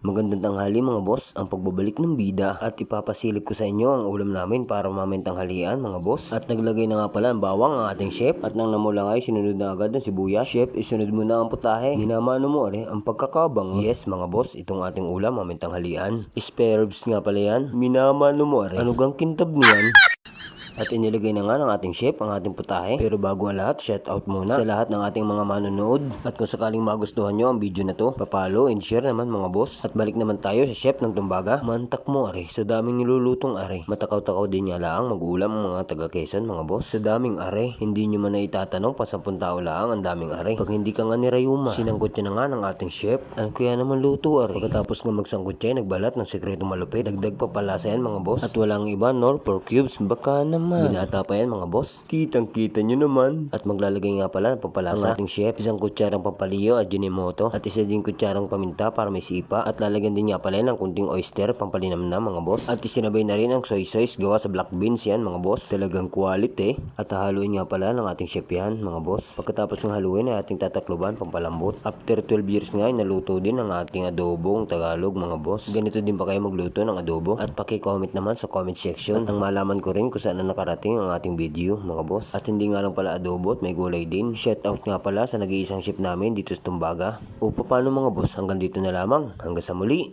Magandang tanghali mga boss, ang pagbabalik ng bida at ipapasilip ko sa inyo ang ulam namin para mamayang tanghalian mga boss. At naglagay na nga pala ng bawang ang ating chef at nang namula nga ay sinunod na agad ng sibuyas. Chef, isunod mo na ang putahe. Minamano mo ang pagkakabang. Yes mga boss, itong ating ulam mamayang tanghalian. Spare ribs nga pala yan. Minamano mo ano gang kintab niyan? At inilagay na nga ng ating chef ang ating putahe. Pero bago ang lahat, shout out muna sa lahat ng ating mga manonood. At kung sakaling magustuhan nyo ang video na to, papalo and share naman mga boss. At balik naman tayo sa chef ng Tumbaga. Mantak mo sa daming nilulutong Matakaw-takaw din niya lang mag-ulam ang mga taga Quezon mga boss. Sa daming hindi nyo man na itatanong pa 10 tao lang ang daming Pag hindi ka nga ni Rayuma, sinangkot niya na nga ng ating chef. Ano kaya naman luto Pagkatapos nga magsangkot siya, nagbalat ng sekretong malupit. Dagdag pa pala sa yan mga boss. At walang iba nor pork cubes, baka naman binata pa yan mga boss. Kitang-kita nyo naman. At maglalagay nga pala ng pampalasa ang ating chef. Isang kutsarang pampaliyo at Ajinomoto. At isa din kutsarang paminta para may sipa. At lalagyan din nga pala ng kunting oyster pampalinamnam mga boss. At isinabay na rin ang soy sauce gawa sa black beans yan mga boss. Talagang quality. At hahaluin nga pala ng ating chef yan mga boss. Pagkatapos ng haluin ay ating tatakloban pampalambot. After 12 years nga ay naluto din ang ating adobong Tagalog mga boss. Ganito din ba kayo magluto ng adobo? At paki-comment naman sa comment section. At nang malaman ko rin kung saan nakarating ang ating video mga boss. At hindi nga lang pala adobo at may gulay din. Shout out nga pala sa nag-iisang chef namin dito sa Tumbaga. O paano mga boss, hanggang dito na lamang. Hanggang sa muli.